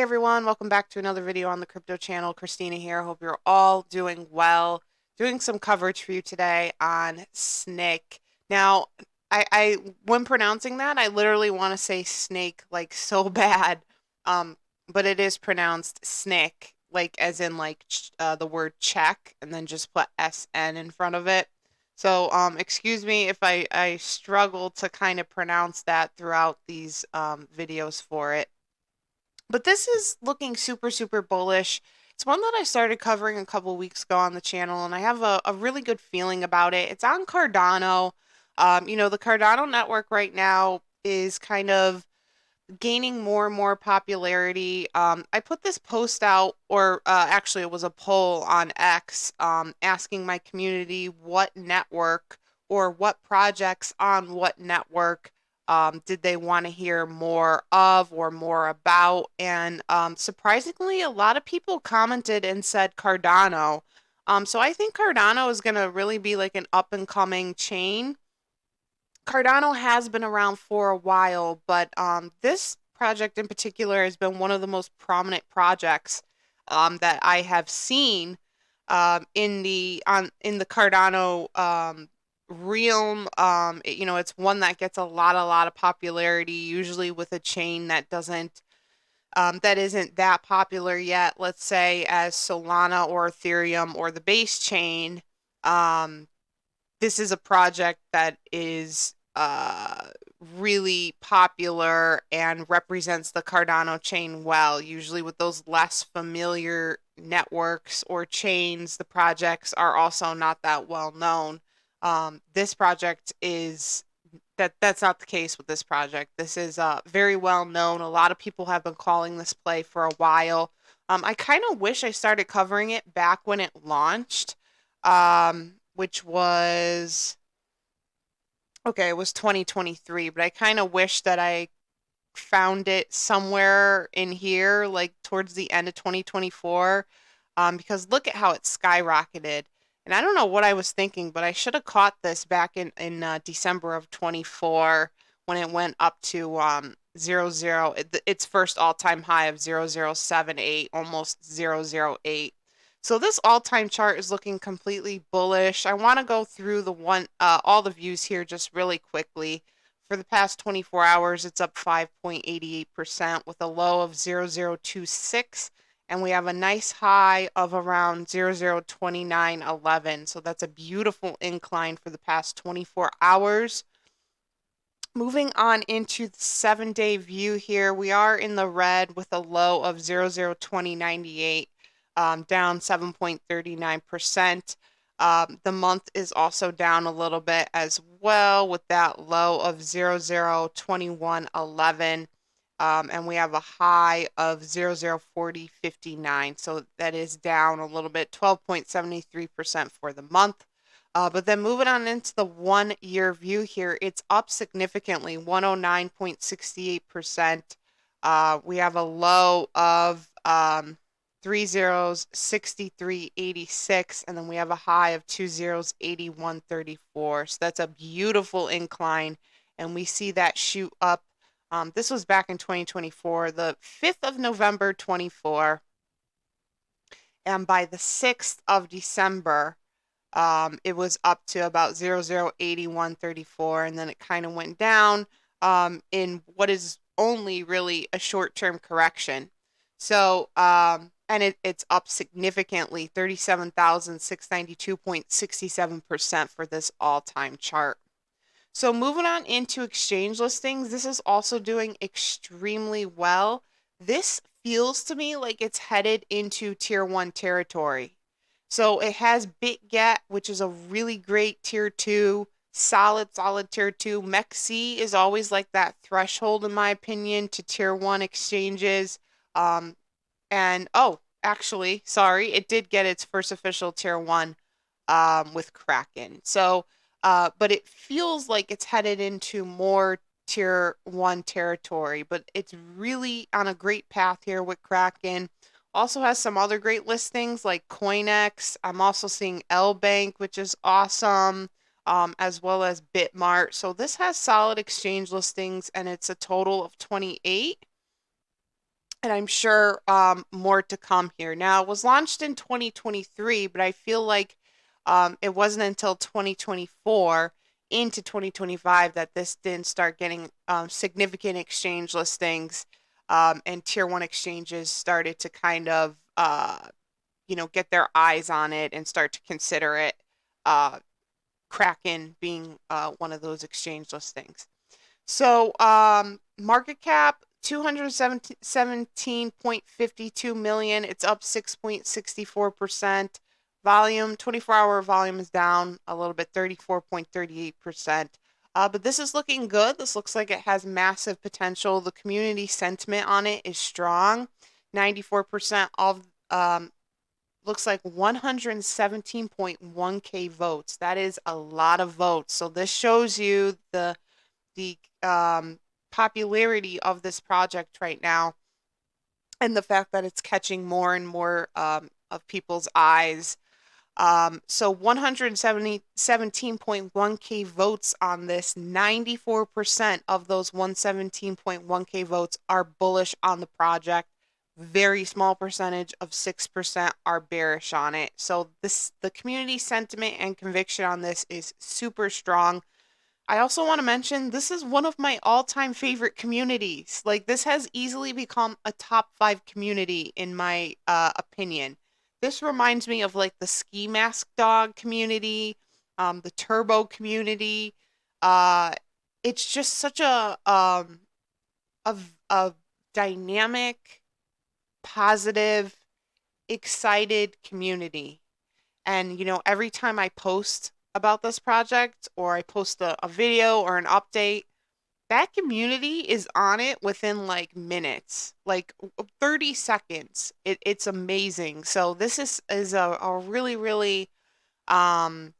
everyone, welcome back to another video on the crypto channel. Christina here. Hope you're all doing well. Doing some coverage for you today on SNEK. Now, when pronouncing that, I literally want to say snake like so bad. Um, but it is pronounced SNEK, like as in like the word check, and then just put SN in front of it. So, excuse me if I struggle to kind of pronounce that throughout these videos for it. But this is looking super, super bullish. It's one that I started covering a couple weeks ago on the channel, and I have a really good feeling about it. It's on Cardano. The Cardano network right now is kind of gaining more and more popularity. I put this post out, or actually, it was a poll on X asking my community what network or what projects on what network did they want to hear more of or more about. And surprisingly, a lot of people commented and said Cardano. So I think Cardano is going to really be like an up and coming chain. Cardano has been around for a while, but this project in particular has been one of the most prominent projects that I have seen in the Cardano realm. It's one that gets a lot of popularity, usually with a chain that isn't that popular yet. Let's say as Solana or Ethereum or the base chain. Um, this is a project that is really popular and represents the Cardano chain well. Usually, with those less familiar networks or chains, the projects are also not that well known. This project is that's not the case with this project. This is very well known. A lot of people have been calling this play for a while. I kind of wish I started covering it back when it launched, which was okay, it was 2023, but I kind of wish that I found it somewhere in here, like towards the end of 2024, because look at how it skyrocketed. And I don't know what I was thinking, but I should have caught this back in December of 24 when it went up to its first all-time high of 0078, almost 008. So this all-time chart is looking completely bullish. I want to go through all the views here just really quickly. For the past 24 hours, it's up 5.88% with a low of 0026, and we have a nice high of around 002911. So that's a beautiful incline for the past 24 hours. Moving on into the 7-day view here, we are in the red with a low of 002098, down 7.39%. The month is also down a little bit as well with that low of 002111. And we have a high of 004059. So that is down a little bit, 12.73% for the month. But then moving on into the 1 year view here, it's up significantly, 109.68%. We have a low of 3 zeros, 63.86, and then we have a high of 2 zeros, 81.34. So that's a beautiful incline, and we see that shoot up. This was back in 2024, the 5th of November, 24, and by the 6th of December, it was up to about 008134, and then it kind of went down in what is only really a short-term correction. So, and it's up significantly, 37,692.67% for this all-time chart. So moving on into exchange listings, this is also doing extremely well. This feels to me like it's headed into tier 1 territory. So it has BitGet, which is a really great tier 2, solid tier 2. MEXC is always like that threshold, in my opinion, to tier 1 exchanges. And actually, sorry, it did get its first official tier 1 with Kraken. So, but it feels like it's headed into more tier 1 territory, but it's really on a great path here with Kraken. Also has some other great listings like CoinEx. I'm also seeing LBank, which is awesome, as well as Bitmart. So this has solid exchange listings, and it's a total of 28. and I'm sure more to come here. Now, it was launched in 2023, but I feel like it wasn't until 2024 into 2025 that this didn't start getting significant exchange listings, and tier one exchanges started to kind of get their eyes on it and start to consider it. Uh, Kraken being one of those exchange listings. So, market cap 217.52 million. It's up 6.64%. Volume, 24-hour volume is down a little bit, 34.38%. But this is looking good. This looks like it has massive potential. The community sentiment on it is strong. 94% of looks like 117.1K votes. That is a lot of votes. So this shows you the popularity of this project right now, and the fact that it's catching more and more of people's eyes. So 117.1K votes on this. 94% of those 117.1K votes are bullish on the project. Very small percentage of 6% are bearish on it. So the community sentiment and conviction on this is super strong. I also want to mention this is one of my all-time favorite communities. Like, this has easily become a top 5 community in my opinion. This reminds me of like the ski mask dog community, the turbo community. Uh, it's just such a a dynamic, positive, excited community. And, every time I post about this project or I post a video or an update, that community is on it within like minutes, like 30 seconds. It's amazing. So this is a really, really um,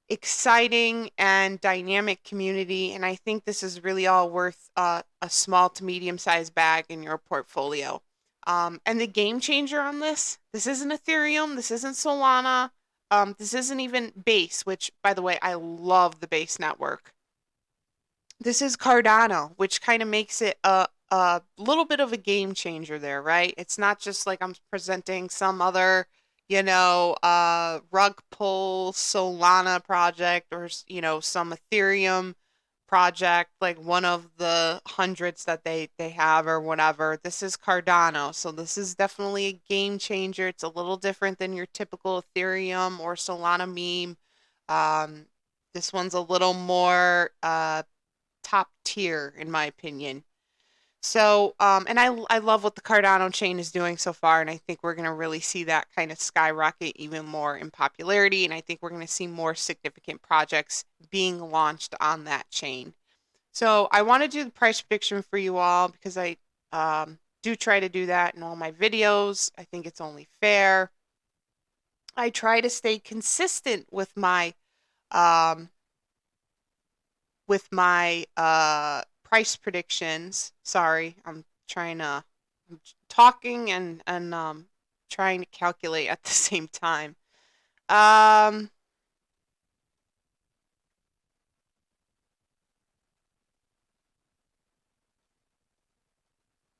exciting and dynamic community. And I think this is really all worth a small to medium sized bag in your portfolio. And the game changer on this isn't Ethereum, this isn't Solana, this isn't even Base, which, by the way, I love the Base network. This is Cardano, which kind of makes it a little bit of a game changer there, right? It's not just like I'm presenting some other, rug pull Solana project or, some Ethereum project, like one of the hundreds that they have or whatever. This is Cardano, so this is definitely a game changer. It's a little different than your typical Ethereum or Solana meme. Um, this one's a little more top tier in my opinion. So, and I love what the Cardano chain is doing so far, and I think we're going to really see that kind of skyrocket even more in popularity, and I think we're going to see more significant projects being launched on that chain. So I want to do the price prediction for you all because I do try to do that in all my videos. I think it's only fair. I try to stay consistent um, with my price predictions. Sorry, I'm talking and trying to calculate at the same time. Um,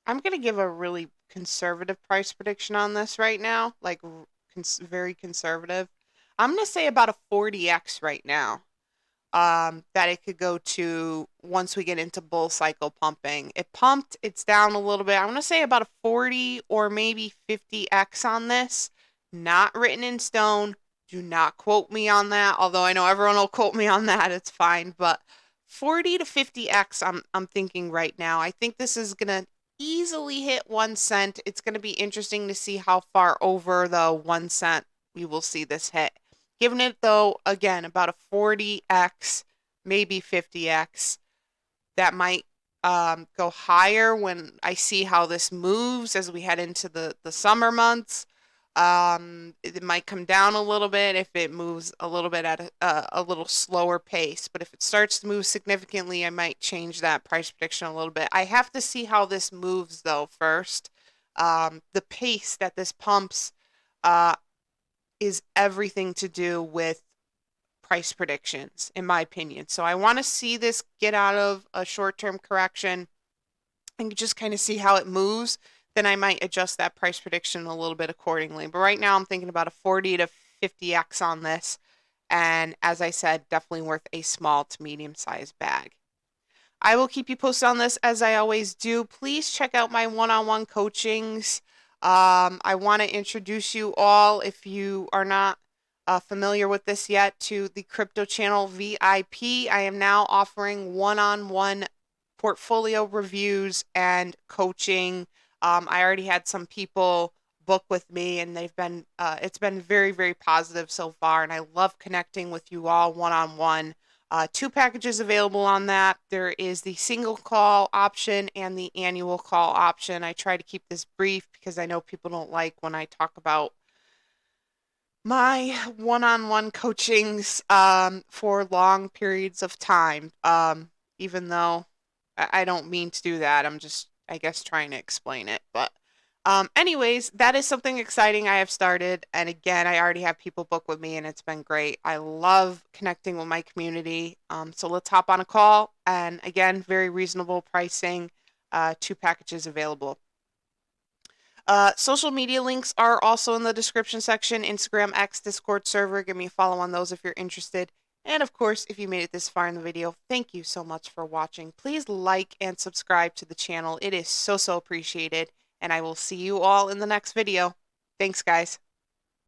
I'm gonna give a really conservative price prediction on this right now, like very conservative. I'm gonna say about a 40x right now. That it could go to once we get into bull cycle pumping. It pumped, it's down a little bit. I'm going to say about a 40 or maybe 50x on this. Not written in stone. Do not quote me on that, although I know everyone will quote me on that. It's fine, but 40 to 50x I'm thinking right now. I think this is going to easily hit 1 cent. It's going to be interesting to see how far over the 1 cent we will see this hit. Giving it, though, again, about a 40x, maybe 50x. That might go higher when I see how this moves as we head into the summer months. It might come down a little bit if it moves a little bit at a little slower pace. But if it starts to move significantly, I might change that price prediction a little bit. I have to see how this moves, though, first. The pace that this pumps uh, is everything to do with price predictions, in my opinion. So I want to see this get out of a short term correction and just kind of see how it moves. then I might adjust that price prediction a little bit accordingly. But right now I'm thinking about a 40 to 50x on this. And as I said, definitely worth a small to medium sized bag. I will keep you posted on this as I always do. Please check out my one-on-one coachings. I want to introduce you all, if you are not familiar with this yet, to the Crypto Channel VIP. I am now offering one-on-one portfolio reviews and coaching. I already had some people book with me, and it's been very, very positive so far, and I love connecting with you all one-on-one. Two packages available on that. There is the single call option and the annual call option. I try to keep this brief because I know people don't like when I talk about my one-on-one coachings for long periods of time. Even though I don't mean to do that, I'm just, I guess, trying to explain it. But anyways, that is something exciting I have started. And again, I already have people book with me and it's been great. I love connecting with my community. So let's hop on a call. And again, very reasonable pricing, two packages available. Social media links are also in the description section: Instagram, X, Discord server. Give me a follow on those if you're interested. And of course, if you made it this far in the video, thank you so much for watching. Please like and subscribe to the channel. It is so, so appreciated. And I will see you all in the next video. Thanks, guys.